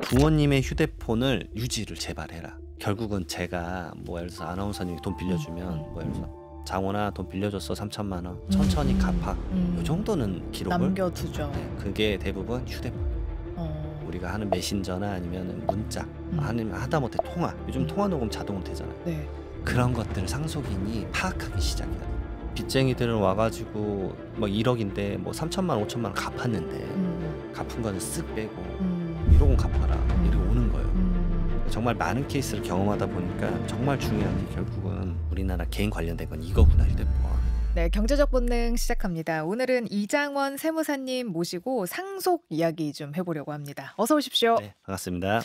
부모님의 휴대폰을 유지를 제발 해라. 결국은 제가 뭐 예를 들어서 아나운서님이 돈 빌려주면 뭐 예를 들어서 장원아 돈 빌려줬어 3천만 원 천천히 갚아. 요 정도는 기록을 남겨두죠. 네, 그게 대부분 휴대폰. 우리가 하는 메신저나 아니면 문자 아니면 하다못해 통화. 요즘 통화 녹음 자동으로 되잖아요. 네. 그런 것들을 상속인이 파악하기 시작해야 돼요. 빚쟁이들은 와가지고 뭐 1억인데 뭐 3천만 원 5천만 원 갚았는데 갚은 거는 쓱 빼고 1억 원 갚아라 이렇게 오는 거예요. 정말 많은 케이스를 경험하다 보니까 정말 중요한 게 결국은 우리나라 개인 관련된 건 이거구나, 휴대폰. 네, 경제적 본능 시작합니다. 오늘은 이장원 세무사님 모시고 상속 이야기 좀 해보려고 합니다. 어서 오십시오. 네, 반갑습니다.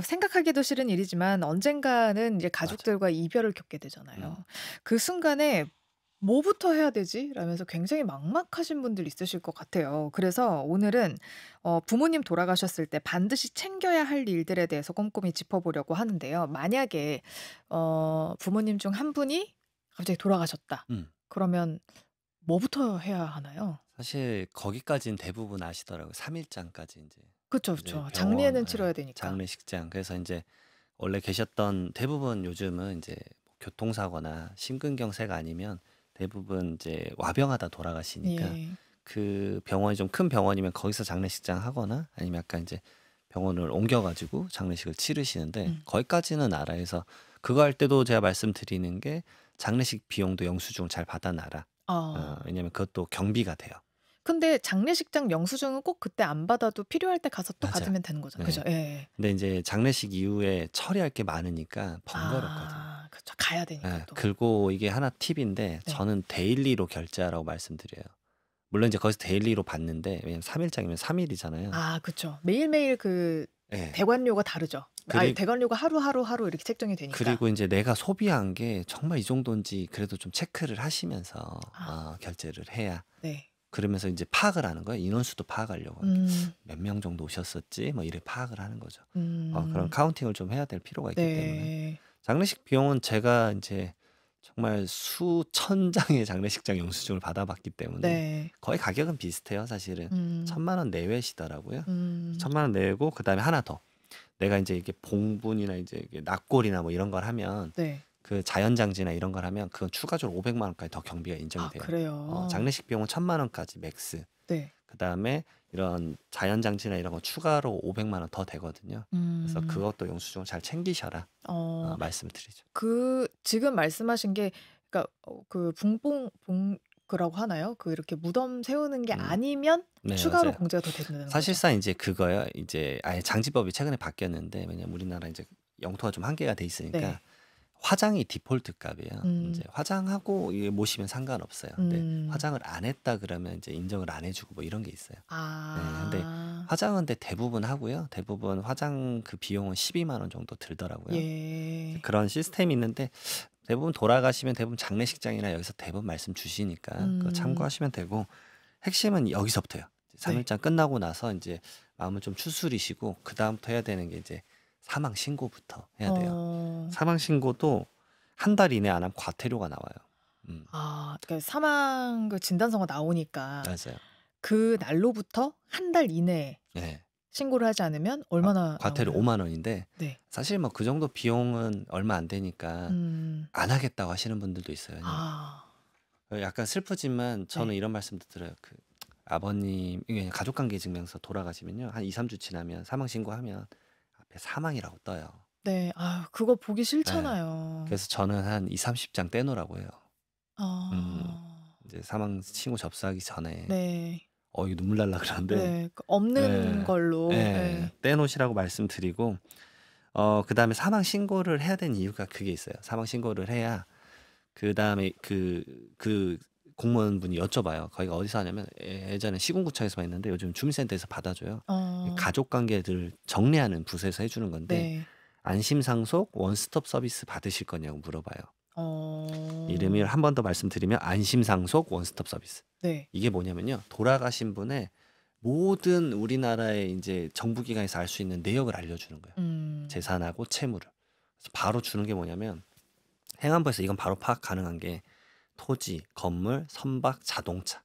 생각하기도 싫은 일이지만 언젠가는 이제 가족들과 이별을 겪게 되잖아요. 그 순간에 뭐부터 해야 되지? 라면서 굉장히 막막하신 분들 있으실 것 같아요. 그래서 오늘은 부모님 돌아가셨을 때 반드시 챙겨야 할 일들에 대해서 꼼꼼히 짚어보려고 하는데요. 만약에 부모님 중 한 분이 갑자기 돌아가셨다. 그러면 뭐부터 해야 하나요? 사실 거기까지는 대부분 아시더라고요. 3일장까지 이제 그쵸, 이제 그쵸. 병원, 장례는 치러야 되니까. 장례식장. 그래서 이제 원래 계셨던 대부분 요즘은 이제 교통사고나 심근경색 아니면 대부분 이제 와병하다 돌아가시니까 예. 그 병원이 좀 큰 병원이면 거기서 장례식장 하거나 아니면 약간 이제 병원을 옮겨가지고 장례식을 치르시는데 거기까지는 알아. 해서 그거 할 때도 제가 말씀드리는 게 장례식 비용도 영수증 잘 받아놔라. 왜냐면 그것도 경비가 돼요. 근데 장례식장 영수증은 꼭 그때 안 받아도 필요할 때 가서 또 맞아요. 받으면 되는 거잖아요. 네. 그죠? 예. 근데 이제 장례식 이후에 처리할 게 많으니까 번거롭거든요. 그쵸. 가야 되니까 예, 또. 그리고 이게 하나 팁인데 네. 저는 데일리로 결제하라고 말씀드려요. 물론 이제 거기서 데일리로 받는데 왜냐면 3일장이면 3일이잖아요. 그쵸. 매일매일 그 예. 대관료가 다르죠. 그리- 대관료가 하루 이렇게 책정이 되니까. 그리고 이제 내가 소비한 게 정말 이 정도인지 그래도 좀 체크를 하시면서 결제를 해야. 네. 그러면서 이제 파악을 하는 거예요. 인원수도 파악하려고. 음, 몇 명 정도 오셨었지? 뭐 이래 파악을 하는 거죠. 음, 그런 카운팅을 좀 해야 될 필요가 있기 때문에. 네. 장례식 비용은 제가 이제 정말 수천 장의 장례식장 영수증을 받아봤기 때문에 네. 거의 가격은 비슷해요, 사실은. 1,000만 원 내외시더라고요. 음, 1,000만 원 내고 그다음에 하나 더. 내가 이제 이게 봉분이나 이제 이게 납골이나 뭐 이런 걸 하면 네. 그 자연장지나 이런 걸 하면 그건 추가적으로 500만 원까지 더 경비가 인정이 돼요. 그래요. 장례식 비용은 1,000만 원까지 맥스. 네. 그다음에 이런 자연장지나 이런 거 추가로 500만 원 더 되거든요. 그래서 그것도 영수증을 잘 챙기셔라 말씀을 드리죠. 그 지금 말씀하신 게 그러니까 그 봉그라고 하나요? 그 이렇게 무덤 세우는 게 아니면 네, 추가로 맞아요. 공제가 더 되는 거죠. 사실상 이제 그거요. 이제 아예 장지법이 최근에 바뀌었는데 왜냐면 우리나라 이제 영토가 좀 한계가 돼 있으니까 네. 화장이 디폴트 값이에요. 음. 이제 화장하고 이게 모시면 상관없어요. 근데 음. 화장을 안 했다 그러면 이제 인정을 안 해주고 뭐 이런 게 있어요. 근데 아. 화장은 대부분 하고요. 대부분 화장 그 비용은 12만 원 정도 들더라고요. 예. 그런 시스템이 있는데 대부분 돌아가시면 대부분 장례식장이나 여기서 대부분 말씀 주시니까 그거 참고하시면 되고 핵심은 여기서부터요. 3일장 끝나고 나서 이제 마음을 좀 추스리시고 그 다음부터 해야 되는 게 이제 사망 신고부터 해야 돼요. 사망 신고도 한 달 이내 안 하면 과태료가 나와요. 그러니까 사망 그 진단서가 나오니까 맞아요. 그 날로부터 한 달 이내에 네. 신고를 하지 않으면 얼마나 과태료 나오나요? 5만 원인데 네. 사실 뭐 그 정도 비용은 얼마 안 되니까 안 하겠다고 하시는 분들도 있어요. 약간 슬프지만 저는 네. 이런 말씀도 들어요. 그 아버님 이게 가족관계 증명서 돌아가시면요. 한 2, 3주 지나면 사망 신고하면 앞에 사망이라고 떠요. 네. 그거 보기 싫잖아요. 그래서 저는 한 2, 30장 떼놓으라고 해요. 아. 이제 사망 신고 접수하기 전에 네. 이거 눈물 날라 그러는데 네. 없는 예. 걸로. 예. 떼놓으시라고 말씀드리고 그다음에 사망 신고를 해야 되는 이유가 그게 있어요. 사망 신고를 해야 그다음에 그 공무원분이 여쭤봐요. 거기가 어디서 하냐면 예전에 시군구청에서만 했는데 요즘 주민센터에서 받아줘요. 가족관계들 정리하는 부서에서 해주는 건데 네. 안심상속 원스톱 서비스 받으실 거냐고 물어봐요. 이름을 한 번 더 말씀드리면 안심상속 원스톱 서비스. 네. 이게 뭐냐면요. 돌아가신 분의 모든 우리나라의 이제 정부기관에서 알 수 있는 내역을 알려주는 거예요. 재산하고 채무를. 그래서 바로 주는 게 뭐냐면 행안부에서 이건 바로 파악 가능한 게 토지, 건물, 선박, 자동차.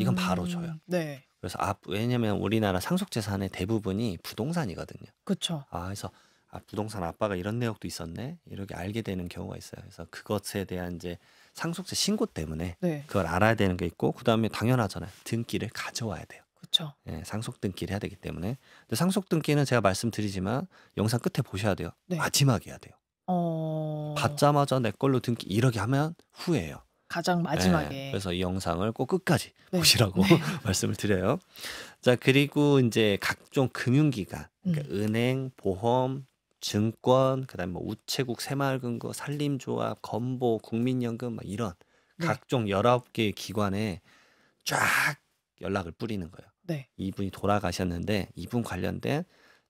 이건 바로 줘요. 네. 그래서 왜냐면 우리나라 상속재산의 대부분이 부동산이거든요. 그쵸. 그래서 부동산 아빠가 이런 내역도 있었네. 이렇게 알게 되는 경우가 있어요. 그래서 그것에 대한 이제 상속세 신고 때문에 네. 그걸 알아야 되는 게 있고 그다음에 당연하잖아요. 등기를 가져와야 돼요. 그쵸. 예, 상속 등기를 해야 되기 때문에. 근데 상속 등기는 제가 말씀드리지만 영상 끝에 보셔야 돼요. 네. 마지막에 해야 돼요. 어. 받자마자 내 걸로 등기 이렇게 하면 후회해요. 가장 예, 마지막에. 그래서 이 영상을 꼭 끝까지 네. 보시라고 네. 말씀을 드려요. 자, 그리고 이제 각종 금융기관, 음. 그러니까 은행, 보험, 증권, 그다음에 뭐 우체국, 새마을금고, 산림조합, 건보, 국민연금 막 이런 네. 각종 19개의 기관에 쫙 연락을 뿌리는 거예요. 네. 이분이 돌아가셨는데 이분 관련된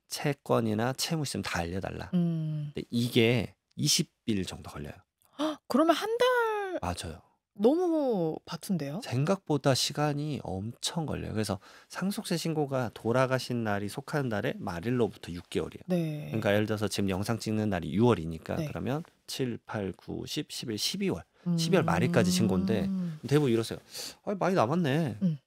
채권이나 채무 있으면 다 알려달라. 근데 이게 20일 정도 걸려요. 그러면 한 달 맞아요. 너무 바쁜데요? 생각보다 시간이 엄청 걸려요. 그래서 상속세 신고가 돌아가신 날이 속하는 달에 말일로부터 6개월이에요. 네. 그러니까 예를 들어서 지금 영상 찍는 날이 6월이니까 네. 그러면 7, 8, 9, 10, 11, 12월. 12월 말일까지 신고인데 음. 대부분 이러세요. 많이 남았네. 음.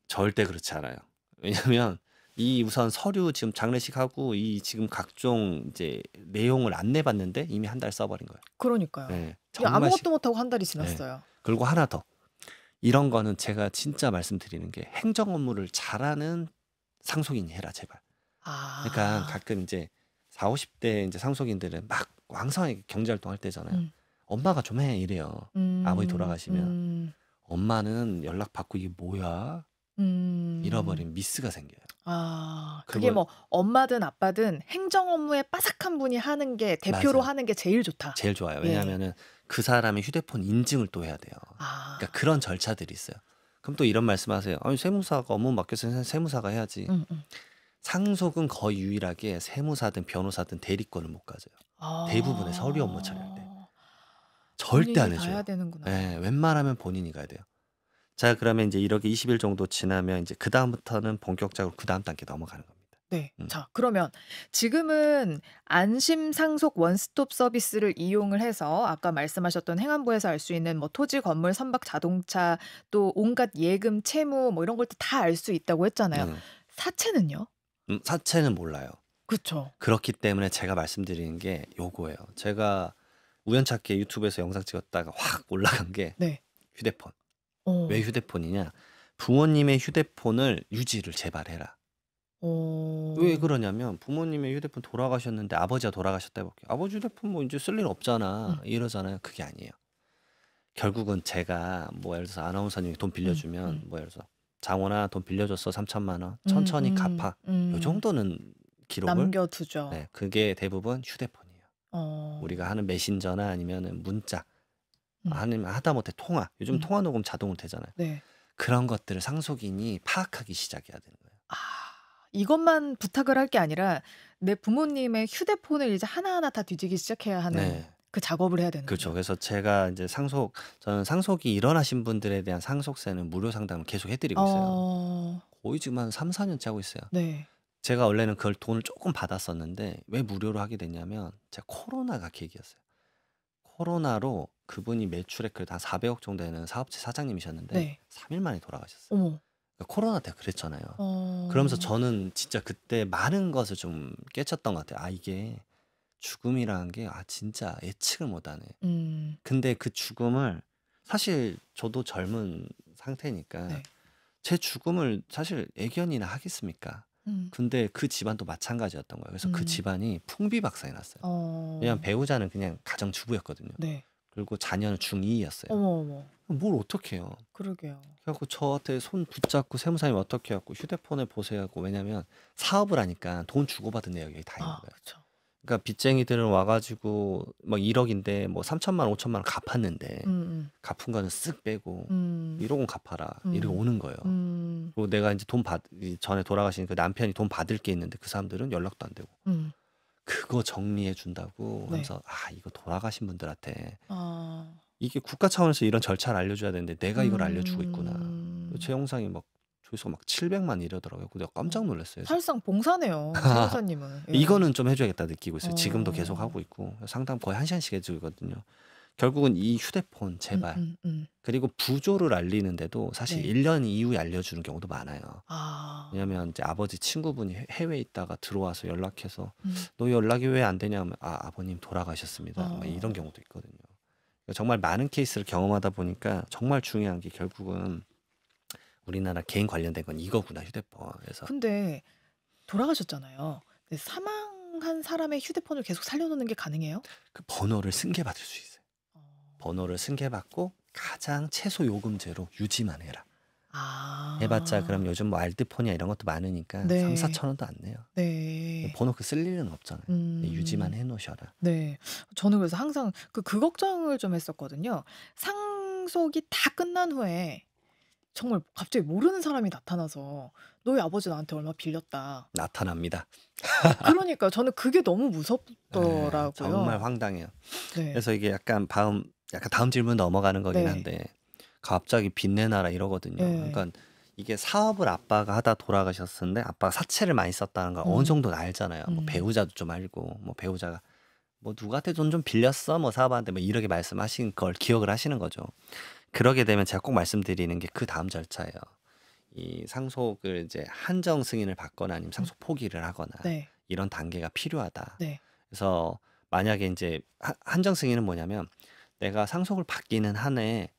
절대 그렇지 않아요. 왜냐면 이 우선 서류 지금 장례식하고 이 지금 각종 이제 내용을 안내받는데 이미 한 달 써버린 거예요. 그러니까요. 네, 이게 아무것도 못하고 한 달이 지났어요. 그리고 하나 더. 이런 거는 제가 진짜 말씀드리는 게 행정 업무를 잘하는 상속인이 해라, 제발. 그러니까 가끔 이제 40, 50대 이제 상속인들은 막 왕성하게 경제활동 할 때잖아요. 엄마가 좀 해 이래요. 아버지 돌아가시면. 엄마는 연락 받고 이게 뭐야? 잃어버린 미스가 생겨요. 그게 그걸 뭐 엄마든 아빠든 행정 업무에 빠삭한 분이 하는 게 대표로 맞아요. 하는 게 제일 좋다. 제일 좋아요. 예. 왜냐하면은 그 사람의 휴대폰 인증을 또 해야 돼요. 그러니까 그런 절차들이 있어요. 그럼 또 이런 말씀하세요. 아니 세무사가 업무 맡겼으면 세무사가 해야지. 상속은 거의 유일하게 세무사든 변호사든 대리권을 못 가져요. 대부분의 서류 업무 처리할 때. 절대 안 본인이 가야 해줘요. 되는구나. 네, 웬만하면 본인이 가야 돼요. 자, 그러면 이제 이렇게 20일 정도 지나면 이제 그 다음부터는 본격적으로 그 다음 단계 넘어가는 겁니다. 네. 자, 그러면 지금은 안심 상속 원스톱 서비스를 이용을 해서 아까 말씀하셨던 행안부에서 알 수 있는 뭐 토지, 건물, 선박, 자동차 또 온갖 예금, 채무 뭐 이런 것도 다 알 수 있다고 했잖아요. 사채는요? 사채는 몰라요. 그쵸. 그렇기 때문에 제가 말씀드리는 게 요거예요. 제가 우연찮게 유튜브에서 영상 찍었다가 확 올라간 게 네. 휴대폰. 왜 휴대폰이냐? 부모님의 휴대폰을 유지를 제발 해라. 왜 그러냐면 부모님의 휴대폰 돌아가셨는데 아버지가 돌아가셨다 해볼게요. 아버지 휴대폰 뭐 이제 쓸 일 없잖아. 이러잖아요. 그게 아니에요. 결국은 제가 뭐 예를 들어서 아나운서님이 돈 빌려주면 뭐 예를 들어서 장원아 돈 빌려줬어 3천만 원 천천히 갚아. 요 정도는 기록을 남겨두죠. 네, 그게 대부분 휴대폰이에요. 우리가 하는 메신저나 아니면은 문자 아니면 하다못해 통화. 요즘 통화 녹음 자동으로 되잖아요. 네. 그런 것들을 상속인이 파악하기 시작해야 되는 거예요. 이것만 부탁을 할 게 아니라 내 부모님의 휴대폰을 이제 하나하나 다 뒤지기 시작해야 하는 네. 그 작업을 해야 되는 그렇죠. 거예요. 그래서 제가 이제 저는 상속이 일어나신 분들에 대한 상속세는 무료 상담을 계속 해드리고 있어요. 거의 지금 한 3, 4년째 하고 있어요. 네. 제가 원래는 그걸 돈을 조금 받았었는데 왜 무료로 하게 됐냐면 제가 코로나가 계기였어요. 코로나로 그분이 매출액 그래도 한 400억 정도 되는 사업체 사장님이셨는데 네. 3일 만에 돌아가셨어요. 어머. 그러니까 코로나 때 그랬잖아요. 그러면서 저는 진짜 그때 많은 것을 좀 깨쳤던 것 같아요. 이게 죽음이라는 게 진짜 예측을 못하네. 근데 그 죽음을 사실 저도 젊은 상태니까 네. 제 죽음을 사실 애견이나 하겠습니까? 근데 그 집안도 마찬가지였던 거예요. 그래서 그 집안이 풍비박산이 났어요. 왜냐면 배우자는 그냥 가정주부였거든요. 네. 그리고 자녀는 중2였어요. 어머. 뭘 어떻게 해요? 그러게요. 그래갖고 저한테 손 붙잡고 세무사님 어떻게 해갖고 휴대폰을 보세요 하고 왜냐면 사업을 하니까 돈 주고받은 내역이 다 있는 거예요. 그렇죠. 그러니까 빚쟁이들은 와가지고 막 1억인데 뭐 3천만 원, 5천만 원 갚았는데 갚은 거는 쓱 빼고 1억은 갚아라 이렇게 오는 거예요. 그리고 내가 이제 전에 돌아가신 그 남편이 돈 받을 게 있는데 그 사람들은 연락도 안 되고 그거 정리해 준다고 네. 하면서 이거 돌아가신 분들한테 이게 국가 차원에서 이런 절차를 알려줘야 되는데 내가 이걸 알려주고 있구나. 제 영상이 막 조회수가 막 700만 이러더라고요. 내가 깜짝 놀랐어요. 사실상 봉사네요. 세무사님은. 예. 이거는 좀 해줘야겠다 느끼고 있어요. 어. 지금도 계속 하고 있고 상담 거의 1시간씩 해주거든요. 결국은 이 휴대폰 음, 제발. 그리고 부조를 알리는데도 사실 네. 1년 이후에 알려주는 경우도 많아요. 아, 왜냐면 이제 아버지 친구분이 해외에 있다가 들어와서 연락해서 음, 너 연락이 왜 안 되냐 하면 아버님 돌아가셨습니다. 막 이런 어, 경우도 있거든요. 그러니까 정말 많은 케이스를 경험하다 보니까 정말 중요한 게 결국은 우리나라 개인 관련된 건 이거구나 휴대폰. 그래서 근데 돌아가셨잖아요. 근데 사망한 사람의 휴대폰을 계속 살려놓는 게 가능해요? 그 번호를 승계받을 수 있어요. 어, 번호를 승계받고 가장 최소 요금제로 유지만 해라. 해봤자 아, 그럼 요즘 뭐 알드폰이야 이런 것도 많으니까 3, 네, 4천 원도 안 내요. 네, 번호 쓸 일은 없잖아요. 유지만 음, 해놓으셔라. 네. 저는 그래서 항상 그 걱정을 좀 했었거든요. 상속이 다 끝난 후에 정말 갑자기 모르는 사람이 나타나서 너희 아버지 나한테 얼마 빌렸다. 나타납니다. 그러니까 저는 그게 너무 네, 정말 무섭더라고요. 황당해요. 네, 그래서 이게 약간 다음 질문 넘어가는 거긴 네, 한데 갑자기 빚내놔라 이러거든요. 네, 그러니까 이게 사업을 아빠가 하다 돌아가셨는데 아빠가 사채를 많이 썼다는 걸 어느 음, 정도는 알잖아요. 뭐 음, 배우자도 좀 알고 뭐 배우자가 뭐 누구한테 돈 좀 빌렸어 뭐 사업하는데 뭐 이렇게 말씀하신 걸 기억을 하시는 거죠. 그러게 되면 제가 꼭 말씀드리는 게 그 다음 절차예요. 이 상속을 이제 한정 승인을 받거나 아니면 음, 상속 포기를 하거나 네, 이런 단계가 필요하다. 네, 그래서 만약에 이제 한정 승인은 뭐냐면 내가 상속을 받기는 하네.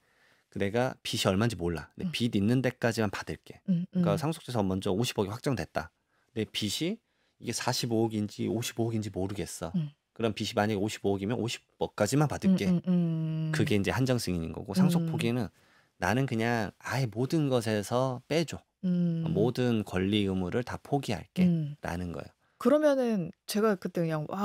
내가 빚이 얼마인지 몰라. 근데 음, 빚 있는 데까지만 받을게. 그러니까 음, 상속세에서 먼저 50억이 확정됐다. 근데 빚이 이게 45억인지 55억인지 모르겠어. 음, 그럼 빚이 만약에 55억이면 50억까지만 받을게. 그게 이제 한정 승인인 거고 상속 음, 포기는 나는 그냥 아예 모든 것에서 빼줘. 음, 모든 권리 의무를 다 포기할게. 음. 라는 거예요. 그러면은 제가 그때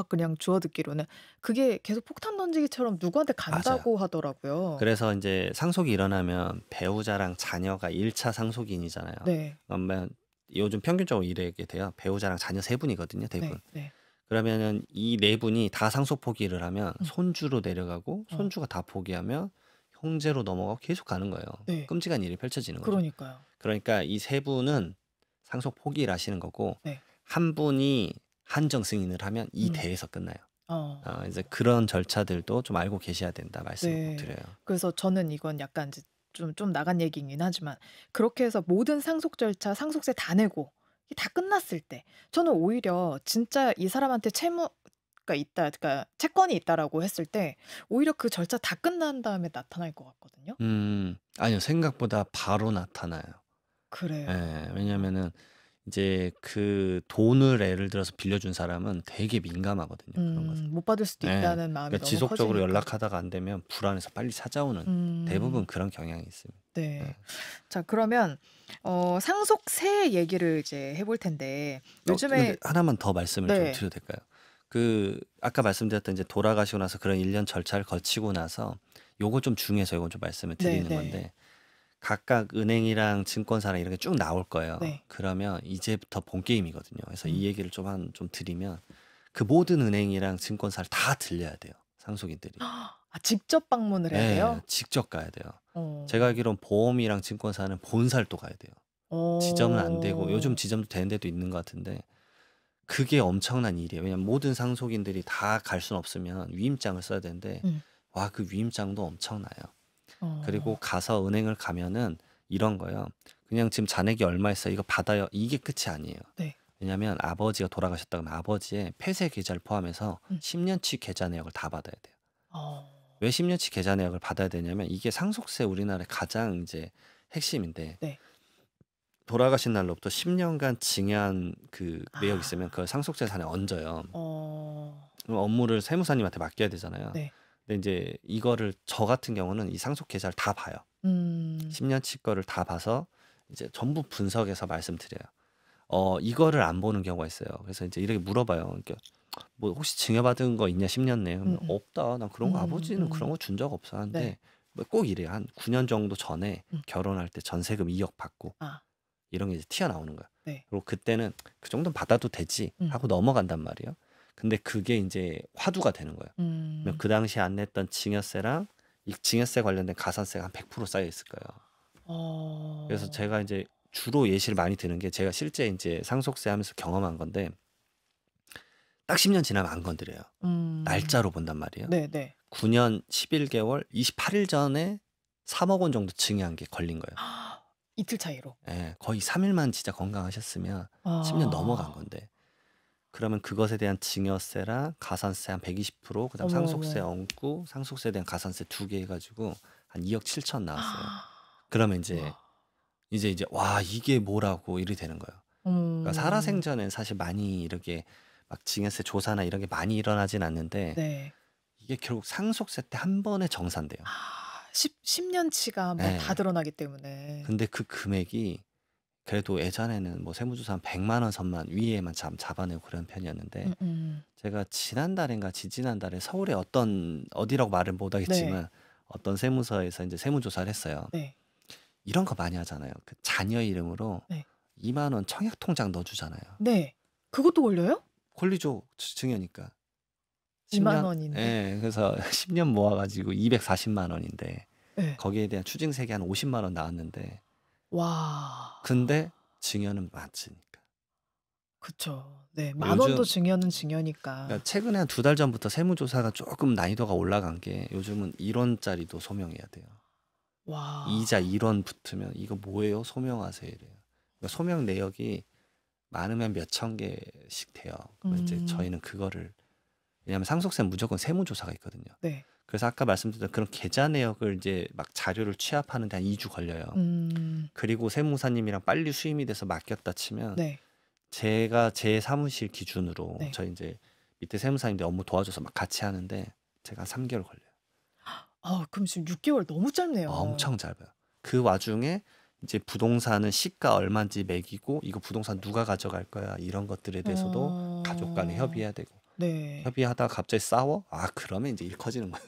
그냥 주워 듣기로는 그게 계속 폭탄 던지기처럼 누구한테 맞아요. 간다고 하더라고요. 그래서 이제 상속이 일어나면 배우자랑 자녀가 1차 상속인이잖아요. 네, 그러면 요즘 평균적으로 이렇게 돼요. 배우자랑 자녀 세 분이거든요, 대부분. 네, 네. 그러면은 이 네 분이 다 상속 포기를 하면 음, 손주로 내려가고 어, 손주가 다 포기하면 형제로 넘어가고 계속 가는 거예요. 네. 끔찍한 일이 펼쳐지는 거죠. 그러니까요. 그러니까 이 세 분은 상속 포기를 하시는 거고 네. 한 분이 한정 승인을 하면 이 음, 대에서 끝나요. 어, 이제 그런 절차들도 좀 알고 계셔야 된다 말씀을 꼭 네. 드려요. 그래서 저는 이건 약간 이제 좀 나간 얘기이긴 하지만 그렇게 해서 모든 상속 절차, 상속세 다 내고 이게 다 끝났을 때 저는 오히려 진짜 이 사람한테 채무가 있다, 그러니까 채권이 있다라고 했을 때 오히려 그 절차 다 끝난 다음에 나타날 것 같거든요. 아니요. 생각보다 바로 나타나요. 예. 그래요. 왜냐면은 이제 그 돈을 예를 들어서 빌려준 사람은 되게 민감하거든요, 그런 것에. 못 받을 수도 예. 있다는 마음이 그러니까 너무 지속적으로 커지니까. 연락하다가 안 되면 불안해서 빨리 찾아오는 대부분 음, 그런 경향이 있습니다. 예. 네. 자, 그러면 상속세 얘기를 이제 해볼 텐데 근데 요즘에 하나만 더 말씀을 좀 네, 드려도 될까요? 그 아까 말씀드렸던 이제 돌아가시고 나서 그런 1년 절차를 거치고 나서 요거 좀 중요해서 요건 좀 말씀을 네, 드리는 네, 건데 각각 은행이랑 증권사랑 이런 게 쭉 나올 거예요. 네. 그러면 이제부터 본 게임이거든요. 그래서 이 음. 얘기를 좀 드리면 그 모든 은행이랑 증권사를 다 들려야 돼요. 상속인들이. 직접 방문을 해야 예, 돼요? 직접 가야 돼요. 제가 어, 알기론 보험이랑 증권사는 본사를 또 가야 돼요. 지점은 안 되고 요즘 어, 지점도 되는 데도 있는 것 같은데 그게 엄청난 일이에요. 왜냐면 모든 상속인들이 다 갈 수는 없으면 위임장을 써야 되는데 음, 와, 그 위임장도 엄청나요. 그리고 어, 가서 은행을 가면은 이런 거요. 그냥 지금 잔액이 얼마 있어요. 이거 받아요. 이게 끝이 아니에요. 네, 왜냐면 아버지가 돌아가셨다 그러면 아버지의 폐쇄 계좌를 포함해서 음, 10년치 계좌 내역을 다 받아야 돼요. 어, 왜 10년치 계좌 내역을 받아야 되냐면 이게 상속세 우리나라의 가장 이제 핵심인데 네, 돌아가신 날로부터 10년간 증여한 그 내역 아, 있으면 그걸 상속재산에 얹어요. 어, 그럼 업무를 세무사님한테 맡겨야 되잖아요. 네, 근데 이제 이거를 저 같은 경우는 이 상속 계좌를 다 봐요. 음, 10년치 거를 다 봐서 이제 전부 분석해서 말씀드려요. 이거를 안 보는 경우가 있어요. 그래서 이제 이렇게 물어봐요. 그러니까 뭐 혹시 증여받은 거 있냐 10년 내에 음, 그러면 없다. 난 그런 거 아버지는 그런 거 준 적 없어 네, 하는데 뭐 꼭 이래요. 한 9년 정도 전에 음, 결혼할 때 전세금 2억 받고 아, 이런 게 이제 튀어나오는 거야. 네, 그리고 그때는 그 정도는 받아도 되지 음, 하고 넘어간단 말이에요. 근데 그게 이제 화두가 되는 거예요. 그러면 음, 그 당시에 안 냈던 증여세랑 이 증여세 관련된 가산세가 한 100% 쌓여 있을 거예요. 그래서 어, 제가 이제 주로 예시를 많이 드는 게 제가 실제 이제 상속세 하면서 경험한 건데 딱 10년 지나면 안 건드려요. 음, 날짜로 본단 말이에요. 네, 네, 9년 11개월 28일 전에 3억 원 정도 증여한 게 걸린 거예요. 이틀 차이로. 예, 거의 3일만 진짜 건강하셨으면 10년 넘어간 아. 건데. 그러면 그것에 대한 증여세랑 가산세 한 120%, 그다음 어머, 상속세 어머. 얹고 상속세에 대한 가산세 두 개 해가지고 한 2억 7천 나왔어요. 그러면 와. 이제 와 이게 뭐라고 일이 되는 거예요. 그러니까 살아생전엔 사실 많이 이렇게 막 증여세 조사나 이런 게 많이 일어나진 않는데 네. 이게 결국 상속세 때 한 번에 정산돼요. 10년치가 뭐 다 네. 드러나기 때문에. 근데 그 금액이 그래도 예전에는 뭐 세무조사 한 100만 원 선만 위에만 잡아내고 그런 편이었는데 제가 지난달인가 지지난달에 서울에 어디라고 말을 못 네. 하겠지만 어떤 세무서에서 이제 세무조사를 했어요. 네. 이런 거 많이 하잖아요. 그 자녀 이름으로 네. 2만 원 청약 통장 넣어주잖아요. 네. 그것도 걸려요? 권리죠. 증여니까. 2만 10년? 원인데. 예, 그래서 10년 모아가지고 240만 원인데 네. 거기에 대한 추징세가 한 50만 원 나왔는데 와. 근데 증여는 많으니까. 그쵸. 네. 만 원도 요즘 증여는 증여니까. 그러니까 최근에 한 2달 전부터 세무조사가 조금 난이도가 올라간 게 요즘은 1원짜리도 소명해야 돼요. 와. 이자 1원 붙으면 이거 뭐예요? 소명하세요 이래요. 그러니까 소명 내역이 많으면 몇천 개씩 돼요. 그럼 이제 저희는 그거를 왜냐하면 상속세는 무조건 세무조사가 있거든요. 네. 그래서 아까 말씀드렸던 그런 계좌 내역을 이제 막 자료를 취합하는 데 한 2주 걸려요. 그리고 세무사님이랑 빨리 수임이 돼서 맡겼다 치면 네. 제가 제 사무실 기준으로 네. 저희 이제 밑에 세무사님들 업무 도와줘서 막 같이 하는데 제가 한 3개월 걸려요. 그럼 지금 6개월 너무 짧네요. 엄청 짧아요. 그 와중에 이제 부동산은 시가 얼마인지 매기고 이거 부동산 누가 가져갈 거야 이런 것들에 대해서도 가족 간에 협의해야 되고 네. 협의하다가 갑자기 싸워? 그러면 이제 일 커지는 거예요.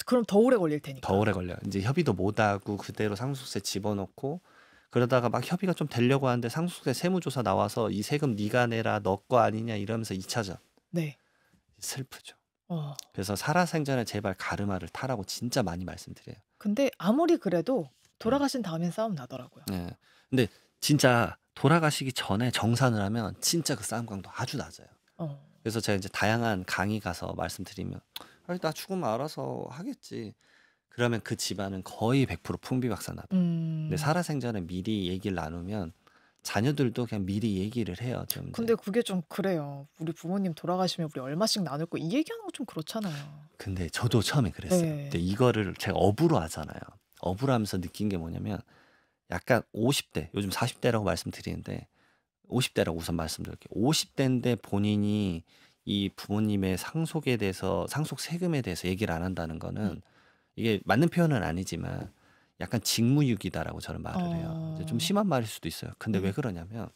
그럼 더 오래 걸릴 테니까. 더 오래 걸려요. 이제 협의도 못하고 그대로 상속세 집어넣고 그러다가 막 협의가 좀 되려고 하는데 상속세 세무조사 나와서 이 세금 네가 내라 너 거 아니냐 이러면서 2차전. 네. 슬프죠. 그래서 살아생전에 제발 가르마를 타라고 진짜 많이 말씀드려요. 근데 아무리 그래도 돌아가신 다음엔 싸움 나더라고요. 네. 근데 진짜 돌아가시기 전에 정산을 하면 진짜 그 싸움 강도 아주 낮아요. 그래서 제가 이제 다양한 강의 가서 말씀드리면 나 죽으면 알아서 하겠지. 그러면 그 집안은 거의 100% 풍비박산나요. 근데 살아생전에 미리 얘기를 나누면 자녀들도 그냥 미리 얘기를 해요. 좀 근데 그게 좀 그래요. 우리 부모님 돌아가시면 우리 얼마씩 나눌 거 이 얘기하는 거 좀 그렇잖아요. 근데 저도 처음에 그랬어요. 네. 근데 이거를 제가 업으로 하잖아요. 업으로 하면서 느낀 게 뭐냐면 약간 50대, 요즘 40대라고 말씀드리는데 50대라고 우선 말씀드릴게요. 50대인데 본인이 이 부모님의 상속에 대해서 상속 세금에 대해서 얘기를 안 한다는 거는 이게 맞는 표현은 아니지만 약간 직무유기다라고 저는 말을 해요. 이제 좀 심한 말일 수도 있어요. 근데 왜 그러냐면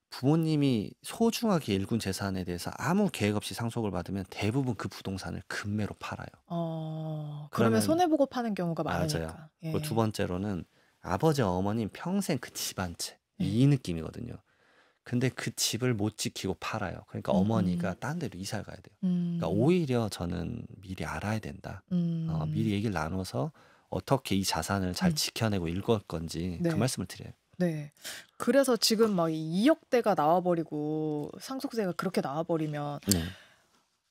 부모님이 소중하게 일군 재산에 대해서 아무 계획 없이 상속을 받으면 대부분 그 부동산을 급매로 팔아요. 그러면 그러면 손해보고 파는 경우가 맞아요. 많으니까. 그리고 두 예. 번째로는 아버지 어머님 평생 그 집안채 이 느낌이거든요. 근데 그 집을 못 지키고 팔아요. 그러니까 어머니가 딴 데로 이사를 가야 돼요. 그러니까 오히려 저는 미리 알아야 된다. 미리 얘기를 나눠서 어떻게 이 자산을 잘 지켜내고 읽을 건지 그 네. 말씀을 드려요. 네. 그래서 지금 막 2억대가 나와버리고 상속세가 그렇게 나와버리면 네.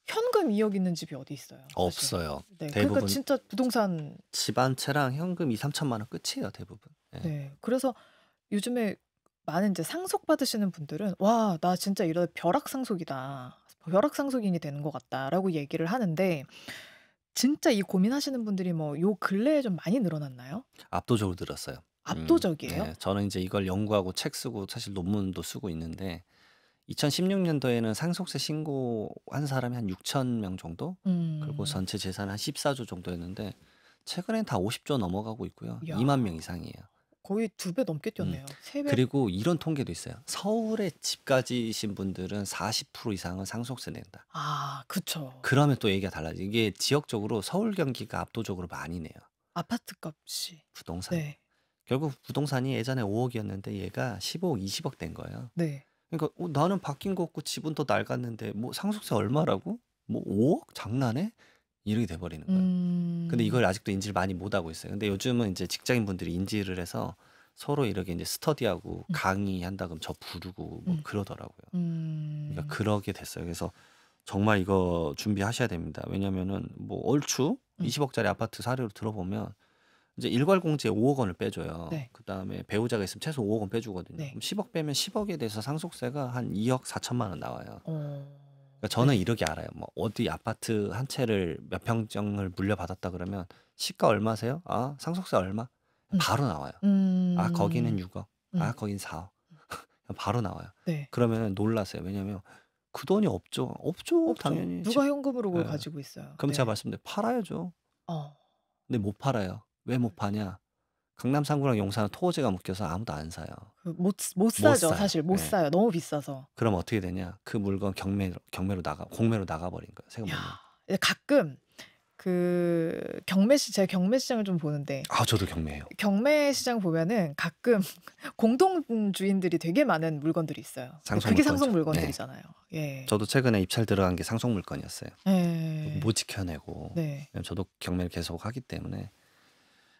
현금 2억 있는 집이 어디 있어요? 사실. 없어요. 네. 그러니까 대부분 진짜 부동산. 집안채랑 현금 2, 3천만 원 끝이에요, 대부분. 네. 네. 그래서 요즘에 많은 이제 상속 받으시는 분들은 와, 나 진짜 이러다 벼락상속이다. 벼락상속인이 되는 것 같다라고 얘기를 하는데 진짜 이 고민하시는 분들이 뭐 요 근래에 좀 많이 늘어났나요? 압도적으로 늘었어요. 압도적이에요? 네, 저는 이제 이걸 연구하고 책 쓰고 사실 논문도 쓰고 있는데 2016년도에는 상속세 신고한 사람이 한 6천 명 정도? 그리고 전체 재산 한 14조 정도였는데 최근엔 다 50조 넘어가고 있고요. 야. 2만 명 이상이에요. 거의 2배 넘게 뛰었네요. 3배. 그리고 이런 통계도 있어요. 서울에 집 가지신 분들은 40% 이상은 상속세 낸다. 그쵸. 그러면 또 얘기가 달라져요. 이게 지역적으로 서울 경기가 압도적으로 많이 내요. 아파트 값이. 부동산. 네. 결국 부동산이 예전에 5억이었는데 얘가 15억, 20억 된 거예요. 네. 그러니까 나는 바뀐 거 없고 집은 더 낡았는데 뭐 상속세 얼마라고? 뭐 5억? 장난해? 이렇게 돼버리는 거예요. 근데 이걸 아직도 인지를 많이 못하고 있어요. 근데 요즘은 이제 직장인분들이 인지를 해서 서로 이렇게 이제 스터디하고 강의한다 그러면 저 부르고 뭐 그러더라고요. 그러니까 그러게 됐어요. 그래서 정말 이거 준비하셔야 됩니다. 왜냐면은 뭐 얼추 음. 20억짜리 아파트 사례로 들어보면 이제 일괄공제에 5억 원을 빼줘요. 네. 그다음에 배우자가 있으면 최소 5억 원 빼주거든요. 네. 그럼 10억 빼면 10억에 대해서 상속세가 한 2억 4천만 원 나와요. 그러니까 저는 네. 이렇게 알아요. 뭐 어디 아파트 한 채를 몇 평정을 물려받았다 그러면 시가 얼마세요? 아, 상속세 얼마? 음. 바로 나와요. 아, 거기는 6억. 아, 거긴 4억. 바로 나와요. 네. 그러면 놀라세요. 왜냐면 그 돈이 없죠. 없죠. 없죠. 당연히. 누가 현금으로 그걸 예. 가지고 있어요. 그럼 제가 네. 말씀드린 팔아야죠. 어. 근데 못 팔아요. 왜 못 파냐? 강남 3구랑 용산은 토지가 묶여서 아무도 안 사요. 못 못 사죠. 사요. 사실 못 예. 사요. 너무 비싸서. 그럼 어떻게 되냐? 그 물건 공매로 공매로 나가버린 거예요. 세금 못 내고. 야, 가끔 제가 경매 시장을 좀 보는데 아, 저도 경매해요. 경매 시장 보면은 가끔 공동주인들이 되게 많은 물건들이 있어요. 상속 그게 물건이죠. 상속 네. 물건들이잖아요. 예. 저도 최근에 입찰 들어간 게 상속 물건이었어요. 예. 못 지켜내고. 네. 저도 경매를 계속 하기 때문에.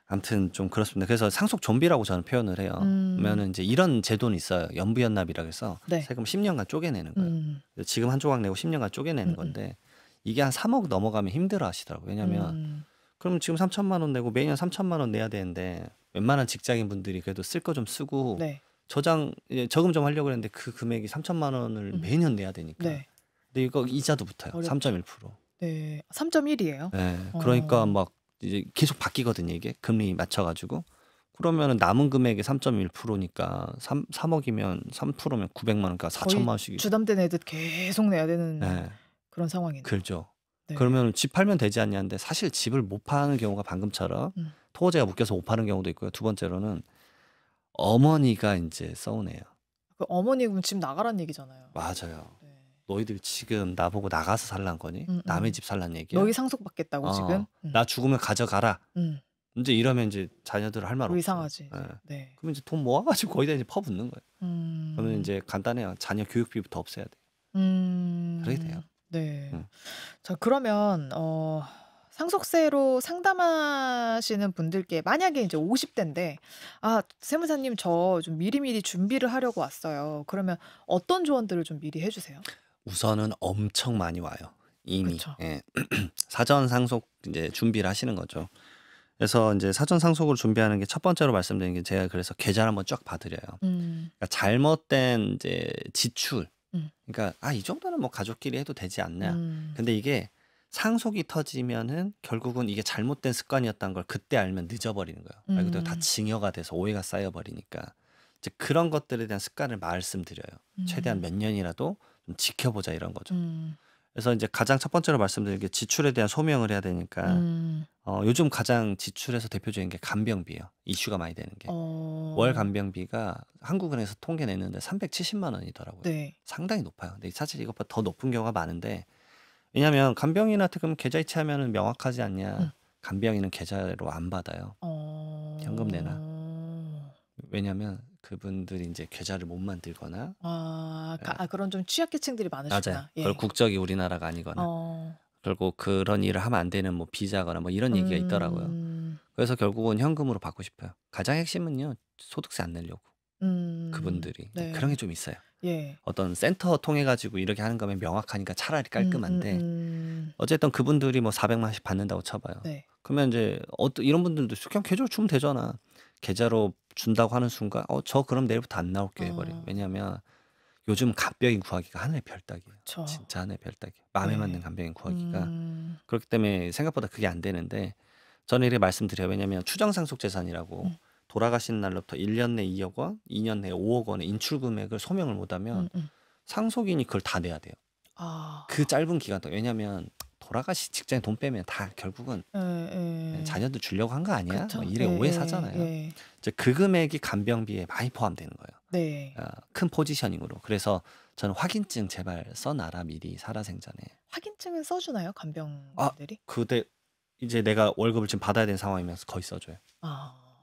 아무튼 좀 그렇습니다. 그래서 상속 좀비라고 저는 표현을 해요. 그러면은 이제 이런 제도는 있어요. 연부연납이라 해서 네. 세금 10년간 쪼개내는 거예요. 지금 한 조각 내고 10년간 쪼개내는 건데 이게 한 3억 넘어가면 힘들어 하시더라고요. 왜냐면 그럼 지금 3천만 원 내고 매년 3천만 원 내야 되는데 웬만한 직장인 분들이 그래도 쓸 거 좀 쓰고 네. 저금 좀 하려고 했는데 그 금액이 3천만 원을 매년 내야 되니까. 네. 근데 이거 이자도 붙어요. 어렵죠. 3.1%. 네. 3.1이에요. 네. 그러니까 막 이제 계속 바뀌거든요. 이게 금리 맞춰가지고. 그러면은 남은 금액이 3.1%니까 3억이면 3%면 900만 원, 그러니까 4천만 원씩. 주담대 내듯 계속 내야 되는 네. 그런 상황이네요. 그렇죠. 네. 그러면 집 팔면 되지 않냐는데 사실 집을 못 파는 경우가 방금처럼 토지가 묶여서 못 파는 경우도 있고요. 두 번째로는 어머니가 이제 서운해요. 그 어머니 그럼 집 나가란 얘기잖아요. 맞아요. 네. 너희들 지금 나보고 나가서 살란 거니? 남의 집 살란 얘기야? 너희 상속받겠다고 지금? 나 죽으면 가져가라. 이제 이러면 이제 자녀들 할 말 없어. 이상하지. 네. 네. 그러면 이제 돈 모아가지고 거기다 이제 퍼붓는 거예요. 그러면 이제 간단해요. 자녀 교육비부터 없애야 돼. 그렇게 돼요. 네. 자, 그러면 상속세로 상담하시는 분들께 만약에 이제 50대인데 세무사님 저 좀 미리미리 준비를 하려고 왔어요. 그러면 어떤 조언들을 좀 미리 해주세요? 우선은 엄청 많이 와요. 이미. 그쵸. 예. 사전 상속 이제 준비를 하시는 거죠. 그래서 이제 사전 상속을 준비하는 게 첫 번째로 말씀드린 게 제가 그래서 계좌를 한번 쫙 봐드려요. 그러니까 잘못된 이제 지출. 그러니까 이 정도는 뭐 가족끼리 해도 되지 않냐. 근데 이게 상속이 터지면은 결국은 이게 잘못된 습관이었다는 걸 그때 알면 늦어버리는 거예요. 말 그대로 다 증여가 돼서 오해가 쌓여버리니까 이제 그런 것들에 대한 습관을 말씀드려요. 최대한 몇 년이라도 좀 지켜보자 이런 거죠. 그래서 이제 가장 첫 번째로 말씀드린 게 지출에 대한 소명을 해야 되니까 요즘 가장 지출에서 대표적인 게 간병비예요. 이슈가 많이 되는 게. 월 간병비가 한국은행에서 통계 냈는데 370만 원이더라고요. 네. 상당히 높아요. 근데 사실 이것보다 더 높은 경우가 많은데 왜냐하면 간병인한테 그럼 계좌 이체하면 명확하지 않냐. 간병인은 계좌로 안 받아요. 현금 내놔. 왜냐하면 그분들이 이제 계좌를 못 만들거나 그런 좀 취약계층들이 많으시구나. 맞아요. 예. 그리고 국적이 우리나라가 아니거나 결국 그런 일을 하면 안 되는 뭐 비자거나 뭐 이런 얘기가 있더라고요. 그래서 결국은 현금으로 받고 싶어요. 가장 핵심은요. 소득세 안 내려고. 그분들이. 네. 그런 게 좀 있어요. 예. 어떤 센터 통해 가지고 이렇게 하는 거면 명확하니까 차라리 깔끔한데 어쨌든 그분들이 뭐 400만 원씩 받는다고 쳐봐요. 네. 그러면 이제 이런 분들도 그냥 계좌로 주면 되잖아. 계좌로 준다고 하는 순간 저 그럼 내일부터 안 나올게 해버려요. 왜냐하면 요즘 간병인 구하기가 하늘의 별따기예요. 그쵸. 진짜 하늘의 별따기예요. 마음에 네. 맞는 간병인 구하기가. 그렇기 때문에 생각보다 그게 안 되는데 저는 이렇게 말씀드려요. 왜냐하면 추정상속재산이라고 돌아가신 날로부터 1년 내 2억 원, 2년 내 5억 원의 인출 금액을 소명을 못하면 상속인이 그걸 다 내야 돼요. 그 짧은 기간 동안. 왜냐하면 돌아가시 직전에 돈 빼면 다 결국은 자녀들 주려고 한 거 아니야? 그쵸? 뭐 이래 오해 사잖아요. 이제 그 금액이 간병비에 많이 포함되는 거예요. 네. 큰 포지셔닝으로. 그래서 저는 확인증 제발 써놔라 미리 살아생전에. 확인증은 써주나요, 간병들이? 그때 이제 내가 월급을 지금 받아야 되는 상황이면서 거의 써줘요.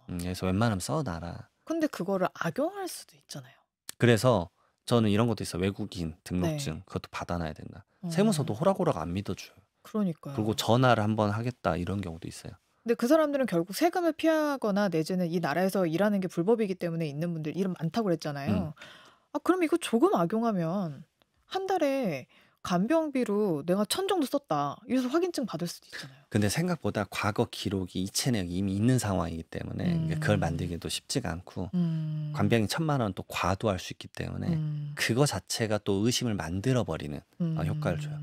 그래서 웬만하면 써놔라. 근데 그거를 악용할 수도 있잖아요. 그래서 저는 이런 것도 있어요. 외국인 등록증 그것도 받아놔야 된다. 세무서도 호락호락 안 믿어줘요. 그러니까요. 그리고 전화를 한번 하겠다 이런 경우도 있어요. 근데 그 사람들은 결국 세금을 피하거나 내지는 이 나라에서 일하는 게 불법이기 때문에 있는 분들 이름 많다고 그랬잖아요. 그럼 이거 조금 악용하면 한 달에 간병비로 내가 1,000 정도 썼다. 이래서 확인증 받을 수도 있잖아요. 근데 생각보다 과거 기록이 이체 내역이 이미 있는 상황이기 때문에 그걸 음. 만들기도 쉽지가 않고 음. 간병이 1,000만 원 또 과도할 수 있기 때문에 그거 자체가 또 의심을 만들어 버리는 효과를 줘요.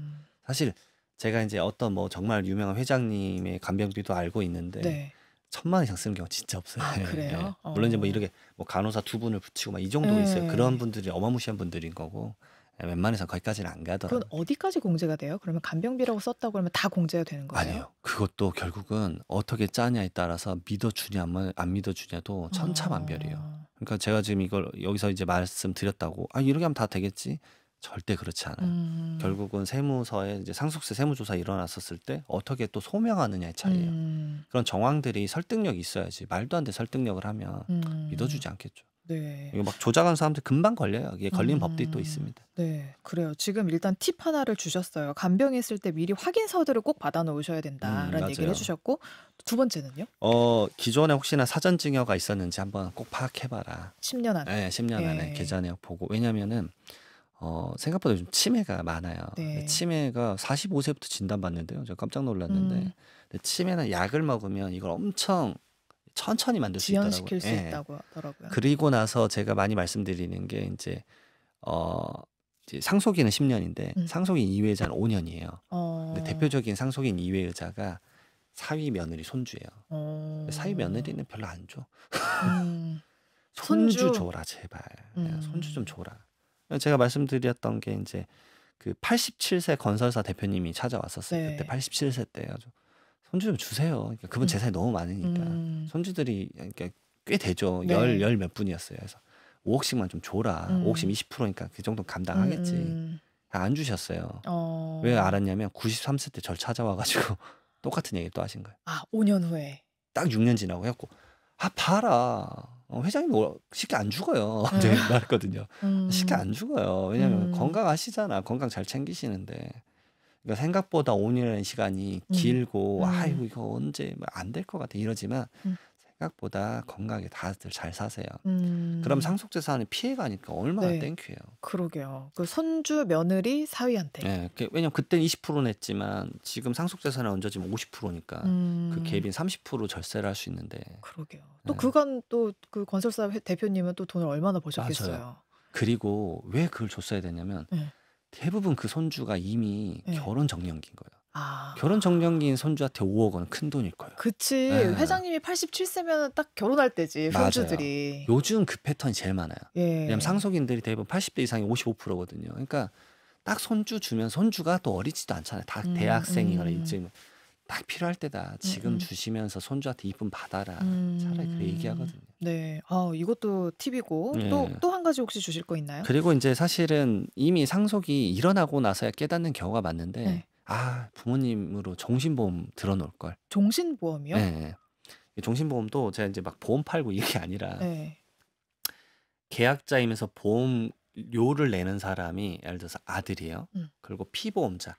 사실 제가 이제 어떤 뭐 정말 유명한 회장님의 간병비도 알고 있는데 네. 1,000만 원 이상 쓰는 경우가 진짜 없어요. 아, 예. 그래요? 물론 이제 뭐 어. 이렇게 뭐 간호사 2분을 붙이고 막 이 정도 있어요. 그런 예. 분들이 어마무시한 분들인 거고 웬만해서 거기까지는 안 그건 가더라고요. 어디까지 공제가 돼요? 그러면 간병비라고 썼다고 그러면 다 공제가 되는 거예요? 아니에요. 그것도 결국은 어떻게 짜냐에 따라서 믿어주냐 안 믿어주냐도 천차만별이에요. 어. 그러니까 제가 지금 이걸 여기서 이제 말씀드렸다고 이렇게 하면 다 되겠지? 절대 그렇지 않아요. 결국은 세무서에 이제 상속세 세무조사 일어났었을 때 어떻게 또 소명하느냐의 차이예요. 그런 정황들이 설득력이 있어야지 말도 안 돼 설득력을 하면 믿어주지 않겠죠. 네. 이거 막 조작하는 사람들 금방 걸려요. 이게 걸리는 법들이 또 있습니다. 네, 그래요. 지금 일단 팁 하나를 주셨어요. 간병했을 때 미리 확인서들을 꼭 받아 놓으셔야 된다라는 얘기를 맞아요. 해주셨고, 두 번째는요? 기존에 혹시나 사전 증여가 있었는지 한번 꼭 파악해봐라. 10년 안에. 네, 10년 안에 예. 계좌 내역 보고. 왜냐면은 생각보다 요즘 치매가 많아요. 근데 네. 치매가 45세부터 진단받는데요. 제가 깜짝 놀랐는데 근데 치매는 약을 먹으면 이걸 엄청 천천히 만들 수 있더라고요. 지연시킬 수 예. 있다고 하더라고요. 그리고 나서 제가 많이 말씀드리는 게 이제 상속인은 10년인데 상속인 이외의자는 5년이에요. 근데 대표적인 상속인 이외의자가 사위 며느리 손주예요. 근데 사위 며느리는 별로 안 줘. 손주 손주. 줘라 제발. 손주 좀 줘라. 제가 말씀드렸던 게 이제 그 87세 건설사 대표님이 찾아왔었어요. 네. 그때 87세 때 가지고 손주 좀 주세요. 그러니까 그분 재산이 너무 많으니까 손주들이 그러니까 꽤 되죠. 네. 열 몇 분이었어요. 그래서 5억씩만 좀 줘라. 5억씩 20%니까 그 정도 감당하겠지. 안 주셨어요. 왜 알았냐면 93세 때 절 찾아와가지고 똑같은 얘기 또 하신 거예요. 5년 후에. 딱 6년 지나고 해갖고 봐라. 회장님 쉽게 안 죽어요. 제가 말했거든요. 쉽게 안 죽어요. 왜냐면 건강하시잖아. 건강 잘 챙기시는데. 그러니까 생각보다 5년이라는 시간이 길고 아이고 이거 언제 안 될 것 같아 이러지만 생각보다 건강하게 다들 잘 사세요. 그럼 상속재산이 피해가니까 얼마나 네. 땡큐예요. 그러게요. 그 손주 며느리 사위한테. 네, 왜냐면 그때는 20% 냈지만 지금 상속재산에 얹어지면 50%니까 그 갭인 30% 절세를 할 수 있는데. 그러게요. 또 네. 그간 또 그 건설사 대표님은 또 돈을 얼마나 버셨겠어요. 맞아요. 그리고 왜 그걸 줬어야 되냐면 네. 대부분 그 손주가 이미 네. 결혼 정년기인 거예요. 아. 결혼 정년기인 손주한테 5억 원은 큰 돈일 거예요. 그치. 네. 회장님이 87세면 딱 결혼할 때지, 맞아요. 손주들이. 요즘 그 패턴이 제일 많아요. 예. 왜냐면 상속인들이 대부분 80대 이상이 55%거든요. 그러니까 딱 손주 주면 손주가 또 어리지도 않잖아요. 다 대학생이거나 이제 딱 필요할 때다. 지금 주시면서 손주한테 이쁨 받아라. 차라리 그 얘기하거든요. 네. 이것도 팁이고 예. 또 한 가지 혹시 주실 거 있나요? 그리고 이제 사실은 이미 상속이 일어나고 나서야 깨닫는 경우가 많은데 네. 부모님으로 종신보험 들어놓을 걸. 종신보험이요? 네. 이 종신보험도 제가 이제 막 보험 팔고 이게 아니라 네. 계약자이면서 보험료를 내는 사람이 예를 들어서 아들이에요. 그리고 피보험자,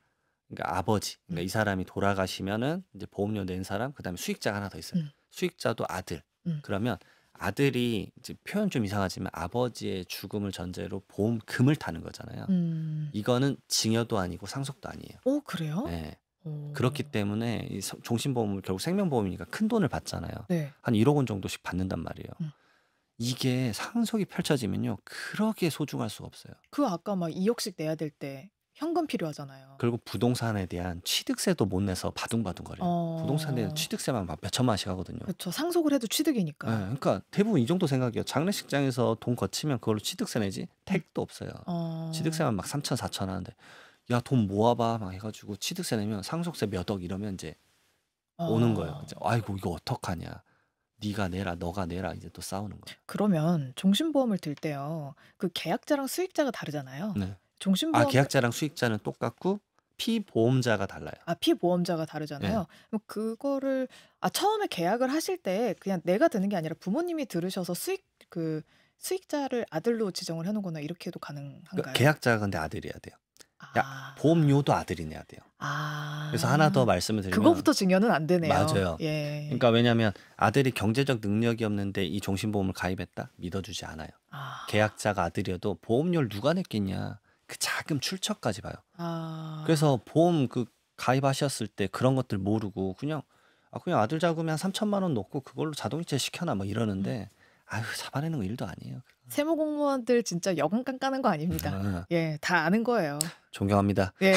그러니까 아버지. 그러니까 이 사람이 돌아가시면은 이제 보험료 낸 사람, 그다음에 수익자가 하나 더 있어요. 수익자도 아들. 그러면 아들이 이제 표현 좀 이상하지만 아버지의 죽음을 전제로 보험금을 타는 거잖아요. 이거는 증여도 아니고 상속도 아니에요. 그래요? 네. 오. 그렇기 때문에 이 종신보험을 결국 생명보험이니까 큰 돈을 받잖아요. 네. 한 1억 원 정도씩 받는단 말이에요. 이게 상속이 펼쳐지면요. 그렇게 소중할 수가 없어요. 그 아까 막 2억씩 내야 될 때 현금 필요하잖아요. 그리고 부동산에 대한 취득세도 못 내서 바둥바둥거려요. 부동산에 대한 취득세만 막 몇 천만씩 하거든요. 그렇죠. 상속을 해도 취득이니까. 네, 그러니까 대부분 이 정도 생각이에요. 장례식장에서 돈 거치면 그걸로 취득세 내지? 택도 없어요. 취득세만 막 3천, 4천 하는데 야, 돈 모아봐 막 해가지고 취득세 내면 상속세 몇 억 이러면 이제 오는 거예요. 이제 아이고 이거 어떡하냐. 네가 내라, 너가 내라 이제 또 싸우는 거예요. 그러면 종신보험을 들 때요. 그 계약자랑 수익자가 다르잖아요. 네. 종신보험 계약자랑 수익자는 똑같고 피보험자가 달라요. 피보험자가 다르잖아요. 그럼 그거를 처음에 계약을 하실 때 그냥 내가 드는 게 아니라 부모님이 들으셔서 수익자를 아들로 지정을 해 놓거나 이렇게 해도 가능한가요? 계약자가 근데 아들이어야 돼요. 보험료도 아들이 내야 돼요. 그래서 하나 더 말씀을 드리면 그거부터 증여는 안 되네요. 맞아요. 예. 그러니까 왜냐하면 아들이 경제적 능력이 없는데 이 종신보험을 가입했다? 믿어주지 않아요. 계약자가 아들이어도 보험료를 누가 냈겠냐. 그 자금 출처까지 봐요. 아. 그래서 보험 그 가입하셨을 때 그런 것들 모르고 그냥 그냥 아들 자금에 한 3천만 원 넣고 그걸로 자동이체 시켜놔 뭐 음. 이러는데 아유 잡아내는 거 일도 아니에요. 세무 공무원들 진짜 여간깡 까는 거 아닙니다. 어, 예. 다 아는 거예요. 존경합니다. 예.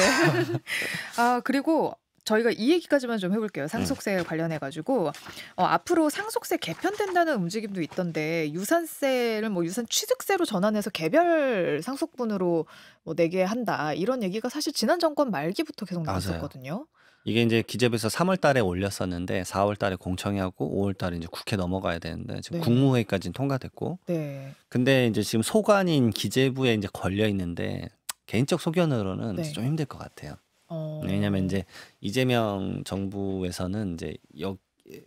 그리고 저희가 이 얘기까지만 좀 해 볼게요. 음. 상속세 관련해 가지고 앞으로 상속세 개편된다는 움직임도 있던데 유산세를 뭐 유산 취득세로 전환해서 개별 상속분으로 뭐 내게 한다. 이런 얘기가 사실 지난 정권 말기부터 계속 맞아요. 나왔었거든요. 이게 이제 기재부에서 3월 달에 올렸었는데 4월 달에 공청회하고 5월 달에 이제 국회 넘어가야 되는데 지금 네. 국무회의까지는 통과됐고 네. 근데 이제 지금 소관인 기재부에 이제 걸려 있는데 개인적 소견으로는 네. 좀 힘들 것 같아요. 어. 왜냐면 이제 이재명 정부에서는 이제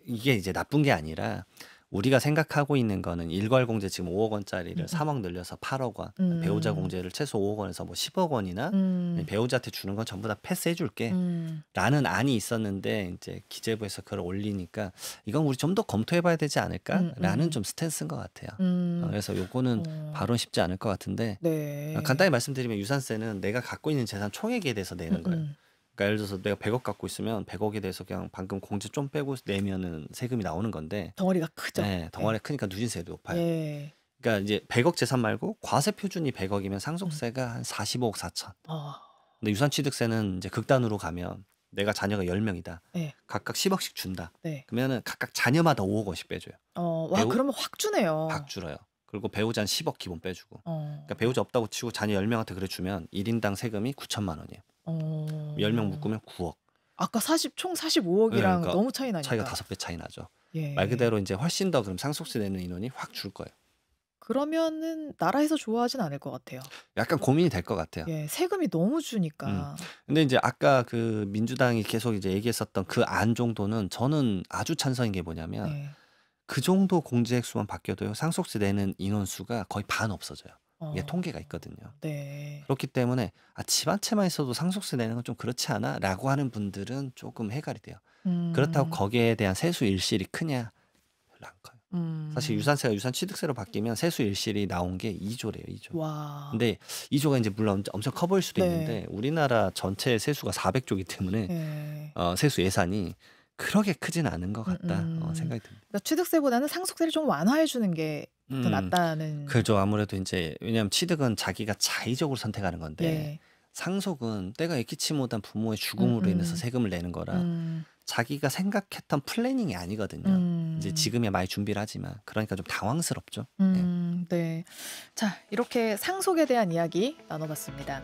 이게 이제 나쁜 게 아니라 우리가 생각하고 있는 거는 일괄 공제 지금 5억 원짜리를 3억 늘려서 8억 원, 배우자 공제를 최소 5억 원에서 뭐 10억 원이나 배우자한테 주는 건 전부 다 패스해 줄게. 라는 안이 있었는데 이제 기재부에서 그걸 올리니까 이건 우리 좀 더 공토해 봐야 되지 않을까라는 좀 스탠스인 것 같아요. 그래서 요거는 바로 쉽지 않을 것 같은데 네. 간단히 말씀드리면 유산세는 내가 갖고 있는 재산 총액에 대해서 내는 거예요. 그러니까 예를 들어서 내가 100억 갖고 있으면 100억에 대해서 그냥 방금 공제 좀 빼고 내면은 세금이 나오는 건데 덩어리가 크죠. 네, 덩어리가 크니까 누진세도 높아요. 예. 그러니까 이제 100억 재산 말고 과세 표준이 100억이면 상속세가 한 45억 4천. 근데 유산취득세는 이제 극단으로 가면 내가 자녀가 10명이다. 네. 각각 10억씩 준다. 네. 그러면은 각각 자녀마다 5억 원씩 빼줘요. 와 그러면 확 주네요. 확 줄어요. 그리고 배우자는 10억 기본 빼주고. 어. 그러니까 배우자 없다고 치고 자녀 10명한테 그래 주면 1인당 세금이 9천만 원이에요. 10명 묶으면 9억. 아까 총 45억이랑 네, 그러니까 너무 차이 나니까. 차이가 5배 차이 나죠. 예. 말 그대로 이제 훨씬 더 그럼 상속세 내는 인원이 확 줄 거예요. 그러면은 나라에서 좋아하진 않을 것 같아요. 약간 고민이 될 것 같아요. 예, 세금이 너무 주니까. 근데 이제 아까 그 민주당이 계속 이제 얘기했었던 그 안 정도는 저는 아주 찬성인 게 뭐냐면 네. 그 정도 공제 액수만 바뀌어도요 상속세 내는 인원수가 거의 반 없어져요. 이게 통계가 있거든요. 네. 그렇기 때문에 집 한 채만 있어도 상속세 내는 건 좀 그렇지 않아? 라고 하는 분들은 조금 해갈이 돼요. 그렇다고 거기에 대한 세수 일실이 크냐? 별로 안 커요. 사실 유산세가 유산취득세로 바뀌면 세수 일실이 나온 게 2조래요. 2조. 와. 근데 2조가 이제 물론 엄청 커 보일 수도 네. 있는데 우리나라 전체 세수가 400조이기 때문에 예. 세수 예산이 그렇게 크진 않은 것 같다 생각이 듭니다. 그러니까 취득세보다는 상속세를 좀 완화해 주는 게 더 낫다는. 그죠. 아무래도 이제 왜냐하면 취득은 자기가 자의적으로 선택하는 건데 예. 상속은 때가 있기치 못한 부모의 죽음으로 인해서 세금을 내는 거라 자기가 생각했던 플래닝이 아니거든요. 이제 지금이야 많이 준비를 하지만 그러니까 좀 당황스럽죠. 네. 네. 자, 이렇게 상속에 대한 이야기 나눠봤습니다.